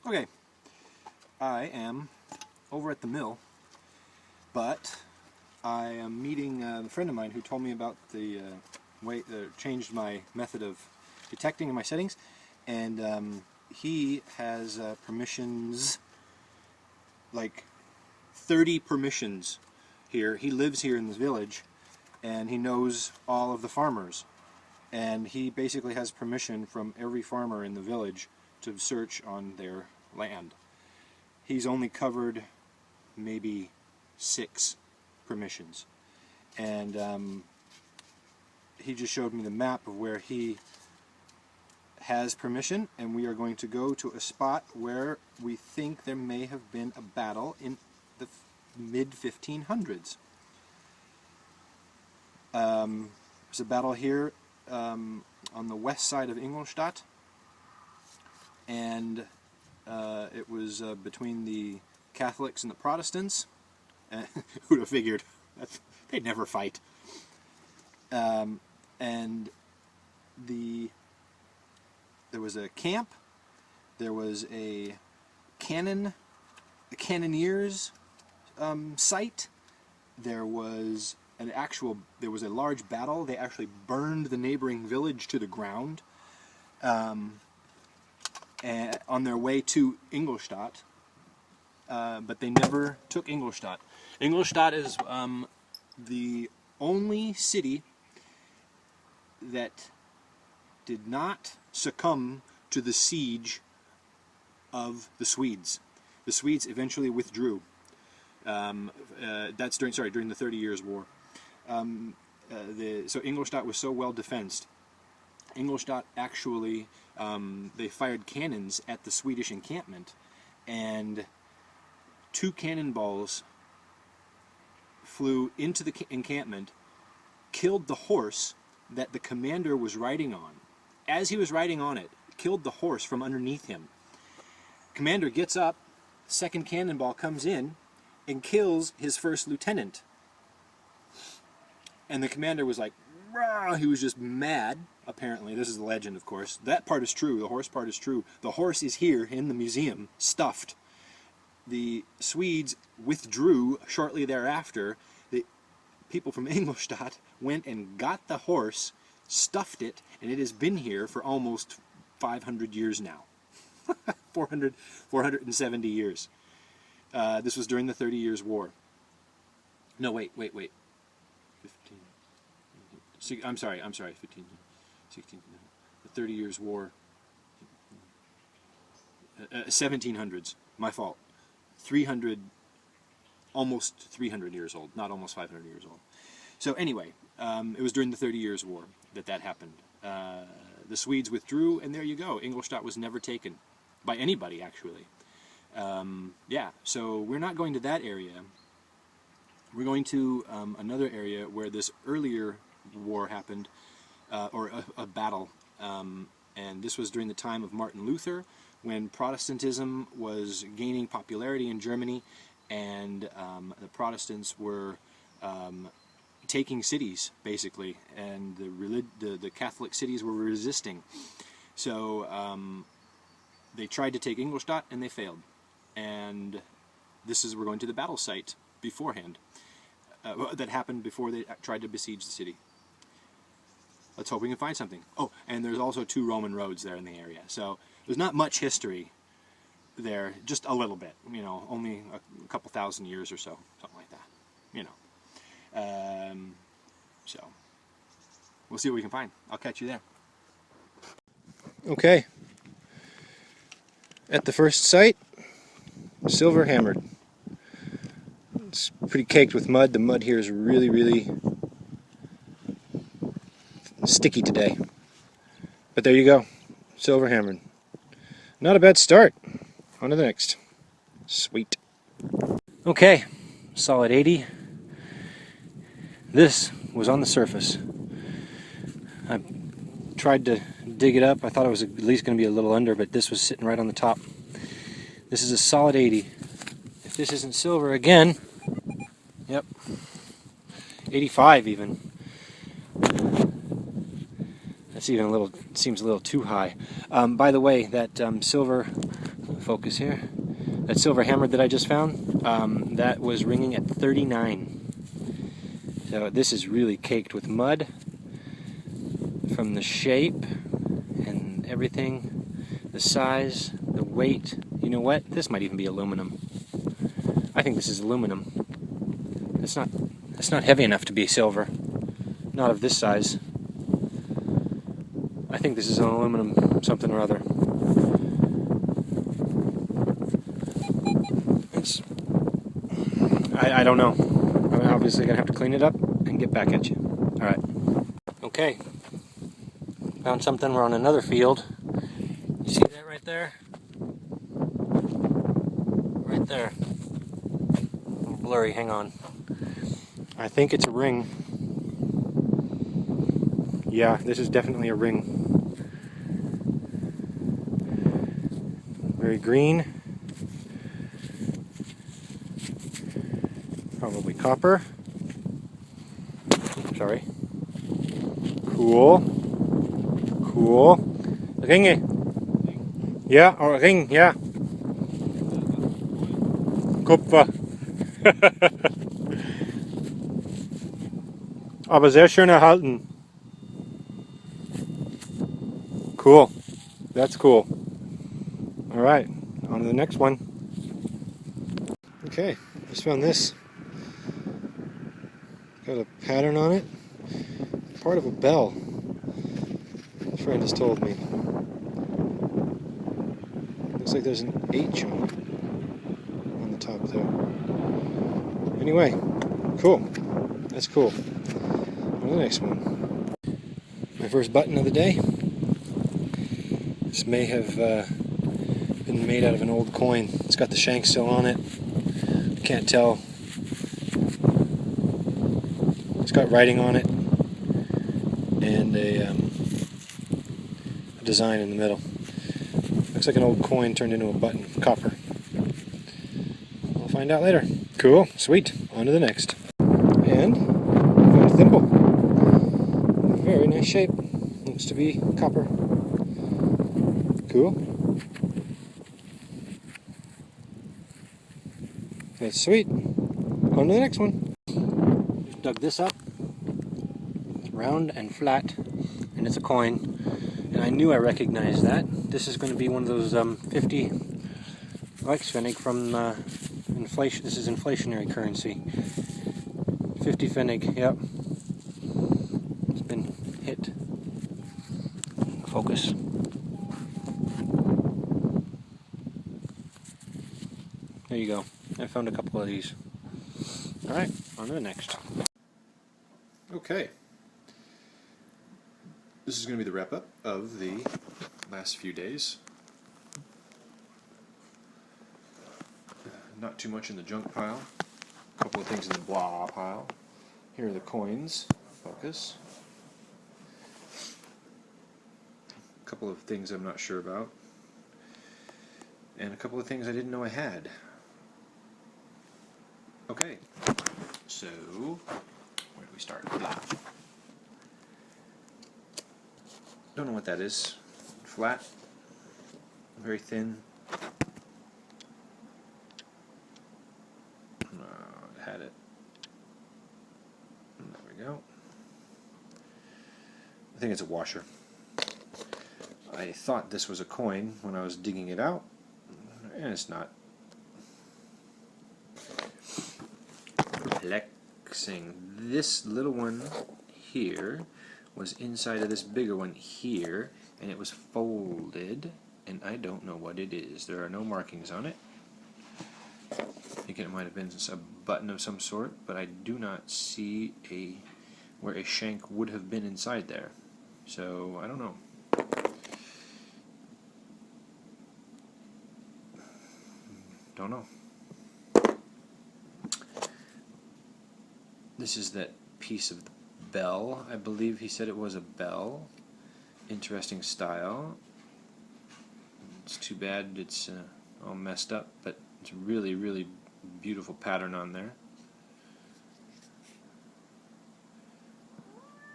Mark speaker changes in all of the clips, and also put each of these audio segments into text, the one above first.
Speaker 1: Okay, I am over at the mill, but I am meeting a friend of mine who told me about the way changed my method of detecting in my settings, and he has permissions, like 30 permissions here. He lives here in this village, and he knows all of the farmers, and he basically has permission from every farmer in the village to search on their land. He's only covered maybe 6 permissions, and he just showed me the map of where he has permission, and we are going to go to a spot where we think there may have been a battle in the mid-1500s. There's a battle here on the west side of Ingolstadt, and it was between the Catholics and the Protestants. Who'd have figured? They'd never fight. And there was a camp, there was a cannoneers site, there was a large battle. They actually burned the neighboring village to the ground and on their way to Ingolstadt, but they never took Ingolstadt. Ingolstadt is the only city that did not succumb to the siege of the Swedes. The Swedes eventually withdrew. That's during the 30 Years' War. So Ingolstadt was so well defensed. Ingolstadt actually, they fired cannons at the Swedish encampment, and 2 cannonballs flew into the encampment, killed the horse that the commander was riding on. As he was riding on it, killed the horse from underneath him. Commander gets up, second cannonball comes in, and kills his first lieutenant. And the commander was like, rah! He was just mad, apparently. This is the legend, of course. That part is true. The horse part is true. The horse is here in the museum, stuffed. The Swedes withdrew shortly thereafter. The people from Ingolstadt went and got the horse, stuffed it, and it has been here for almost 500 years now. 470 years. This was during the 30 Years' War. No, wait. 15. I'm sorry, 15, 16, no. The 30 Years' War. 1700s. My fault. 300, almost 300 years old, not almost 500 years old. So anyway, it was during the 30 Years' War that happened. The Swedes withdrew, and there you go. Ingolstadt was never taken by anybody, actually. Yeah, so we're not going to that area. We're going to another area where this earlier war happened, or a battle, and this was during the time of Martin Luther, when Protestantism was gaining popularity in Germany, and the Protestants were taking cities, basically, and the Catholic cities were resisting. So they tried to take Ingolstadt, and they failed. And we're going to the battle site beforehand. That happened before they tried to besiege the city. Let's hope we can find something. Oh, and there's also 2 Roman roads there in the area. So there's not much history there, just a little bit. You know, only a couple thousand years or so, something like that. You know. So we'll see what we can find. I'll catch you there. Okay. At the first site, silver hammered. It's pretty caked with mud. The mud here is really, really sticky today. But there you go. Silver hammered. Not a bad start. On to the next. Sweet. Okay. Solid 80. This was on the surface. I tried to dig it up. I thought it was at least going to be a little under, but this was sitting right on the top. This is a solid 80. If this isn't silver again, yep, 85 even. That's even a little, seems a little too high. By the way, that silver focus here. That silver hammer that I just found, that was ringing at 39. So this is really caked with mud from the shape and everything, the size, the weight. You know what? This might even be aluminum. I think this is aluminum. It's not heavy enough to be silver. Not of this size. I think this is an aluminum something or other. I don't know. I'm obviously going to have to clean it up and get back at you. Alright. Okay. Found something. We're on another field. You see that right there? Right there. A little blurry. Hang on. I think it's a ring. Yeah, this is definitely a ring. Very green. Probably copper. Sorry. Cool. Cool. Ringe. Ja, oh, Ring, ja. Kupfer. Aber sehr schön erhalten. Cool. That's cool. Alright, on to the next one. Okay, just found this. Got a pattern on it. Part of a bell. A friend has told me. Looks like there's an H on the top there. Anyway, cool. That's cool. On to the next one. My first button of the day. This may have been made out of an old coin. It's got the shank still on it. Can't tell. It's got writing on it and a design in the middle. Looks like an old coin turned into a button, copper. We'll find out later. Cool, sweet. On to the next. And I found a thimble. Very nice shape. Looks to be copper. Cool. That's sweet. On to the next one. Just dug this up. It's round and flat, and it's a coin. And I knew I recognized that. This is going to be one of those 50 Reichspfennig from inflation. This is inflationary currency. 50 Pfennig. Yep. It's been hit. Focus. There you go. I found a couple of these. Alright, on to the next. Okay. This is going to be the wrap-up of the last few days. Not too much in the junk pile. A couple of things in the blah pile. Here are the coins. Focus. A couple of things I'm not sure about. And a couple of things I didn't know I had. Okay, so where do we start? Blah. Don't know what that is. Flat, very thin. Had it. There we go. I think it's a washer. I thought this was a coin when I was digging it out, and it's not. Flexing. This little one here was inside of this bigger one here, and it was folded, and I don't know what it is. There are no markings on it. Thinking it might have been a button of some sort, but I do not see where a shank would have been inside there. So I don't know. Don't know. This is that piece of the bell. I believe he said it was a bell. Interesting style. It's too bad it's all messed up, but it's a really, really beautiful pattern on there.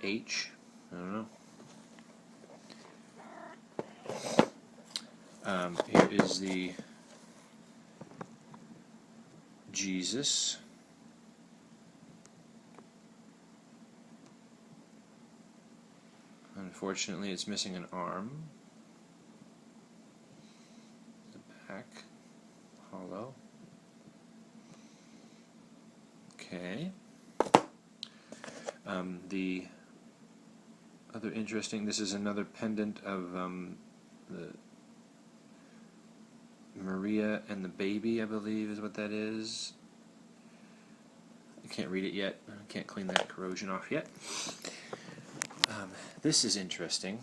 Speaker 1: H. I don't know. Here is the Jesus. Unfortunately, it's missing an arm. The back, hollow. Okay. The other interesting, this is another pendant of the Maria and the baby, I believe is what that is. I can't read it yet. I can't clean that corrosion off yet. This is interesting.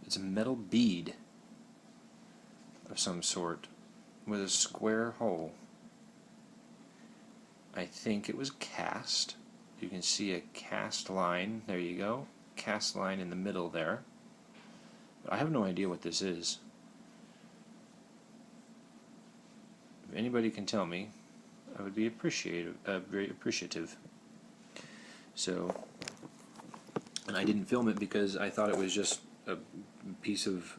Speaker 1: It's a metal bead of some sort with a square hole. I think it was cast. You can see a cast line. There you go. Cast line in the middle there. But I have no idea what this is. If anybody can tell me, I would be very appreciative. So, and I didn't film it because I thought it was just a piece of,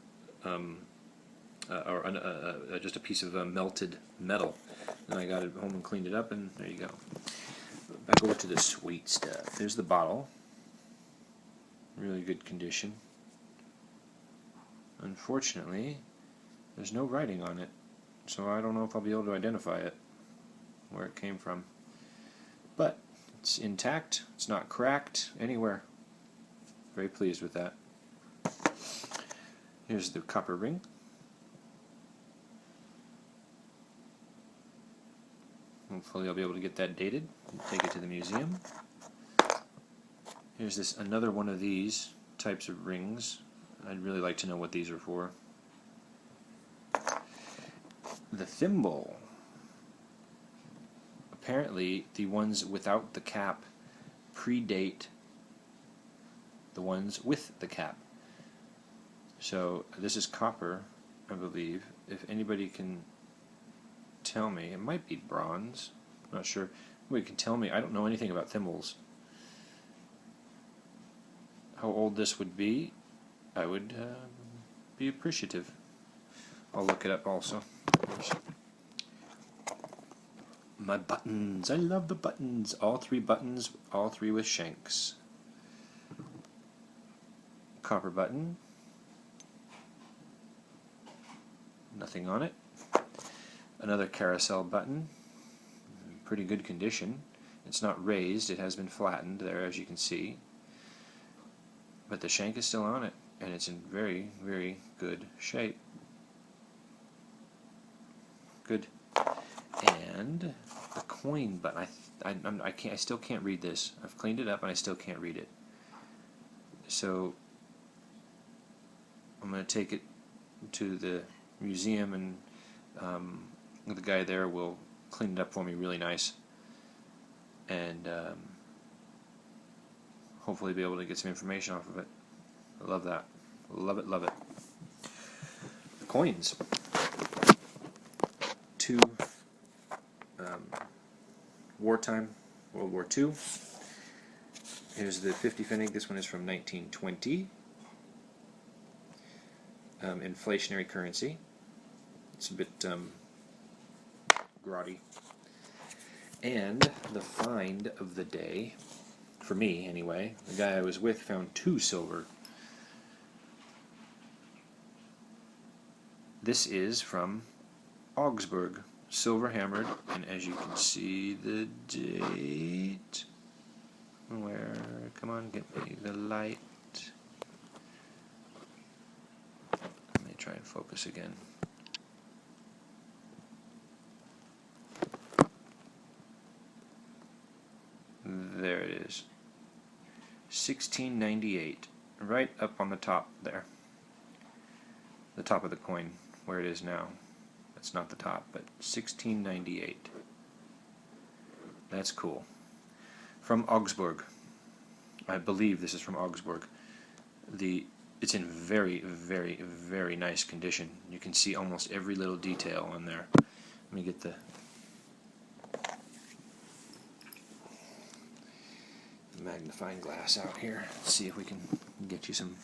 Speaker 1: just a piece of melted metal. And I got it home and cleaned it up, and there you go. Back over to the sweet stuff. There's the bottle. Really good condition. Unfortunately, there's no writing on it, so I don't know if I'll be able to identify it, where it came from. But it's intact. It's not cracked anywhere. Very pleased with that. Here's the copper ring. Hopefully I'll be able to get that dated and take it to the museum. Here's another one of these types of rings. I'd really like to know what these are for. The thimble. Apparently the ones without the cap predate the ones with the cap. So this is copper, I believe. If anybody can tell me, it might be bronze, I'm not sure. Anybody can tell me, I don't know anything about thimbles. How old this would be, I would be appreciative. I'll look it up also. My buttons, I love the buttons. All three buttons, all three with shanks. Copper button. Nothing on it. Another carousel button. Pretty good condition. It's not raised, it has been flattened there, as you can see. But the shank is still on it, and it's in very, very good shape. Good. And the coin button. I still can't read this. I've cleaned it up, and I still can't read it. So I'm going to take it to the museum, and the guy there will clean it up for me really nice, and hopefully be able to get some information off of it. I love that. Love it, love it. The coins. Two wartime, World War II. Here's the 50 pfennig. This one is from 1920. Inflationary currency. It's a bit grotty. And the find of the day, for me anyway, the guy I was with found 2 silver. This is from Augsburg, silver hammered, and as you can see the date, where, come on, get me the light. Let me try and focus again. There it is. 1698, right up on the top there. The top of the coin, where it is now. That's not the top, but 1698. That's cool. From Augsburg. I believe this is from Augsburg. It's in very, very, very nice condition. You can see almost every little detail on there. Let me get the magnifying glass out here. Let's see if we can get you some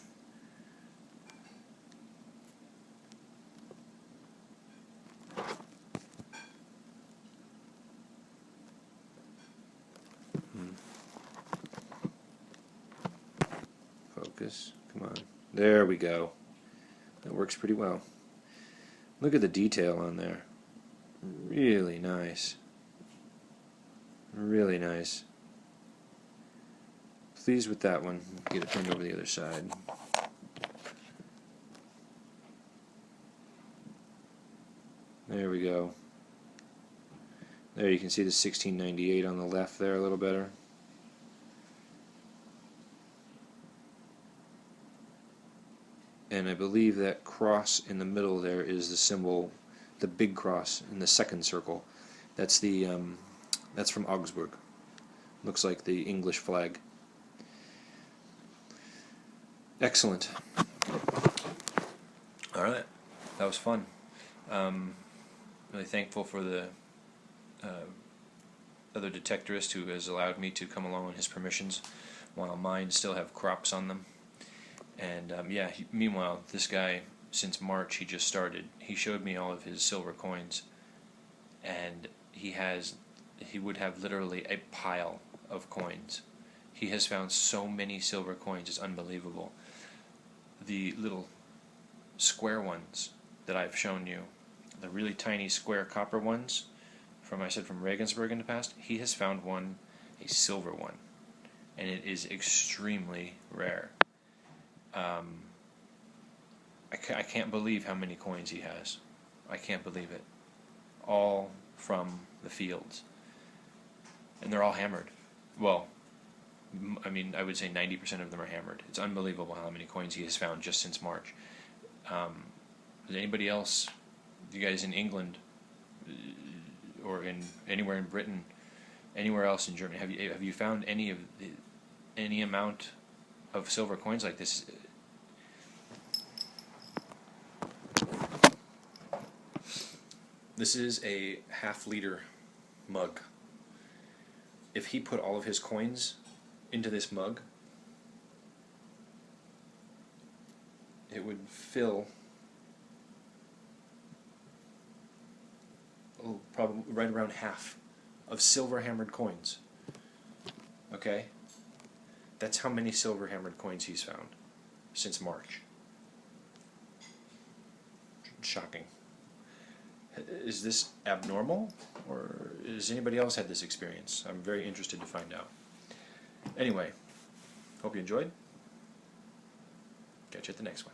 Speaker 2: focus. Come on. There we go. That works pretty well. Look at the detail on there. Really nice. Really nice. Pleased with that one. Get it turned over the other side. There we go. There you can see the 1698 on the left there a little better. And I believe that cross in the middle there is the symbol, the big cross in the second circle. That's the that's from Augsburg. Looks like the English flag. Excellent. All right, that was fun. Really thankful for the other detectorist who has allowed me to come along on his permissions, while mine still have crops on them. And yeah, meanwhile, this guy, since March, he just started. He showed me all of his silver coins, and he would have literally a pile of coins. He has found so many silver coins, it's unbelievable. The little square ones that I've shown you, the really tiny square copper ones, from Regensburg in the past, he has found one, a silver one, and it is extremely rare. I can't believe how many coins he has. I can't believe it. All from the fields. And they're all hammered. Well, I mean, I would say 90% of them are hammered. It's unbelievable how many coins he has found just since March. Is anybody else, you guys in England, or in anywhere in Britain, anywhere else in Germany, have you found any amount of silver coins like this? This is a half-liter mug. If he put all of his coins into this mug, it would fill probably right around half of silver hammered coins. Okay? That's how many silver hammered coins he's found since March. Shocking. Is this abnormal, or has anybody else had this experience? I'm very interested to find out. Anyway, hope you enjoyed. Catch you at the next one.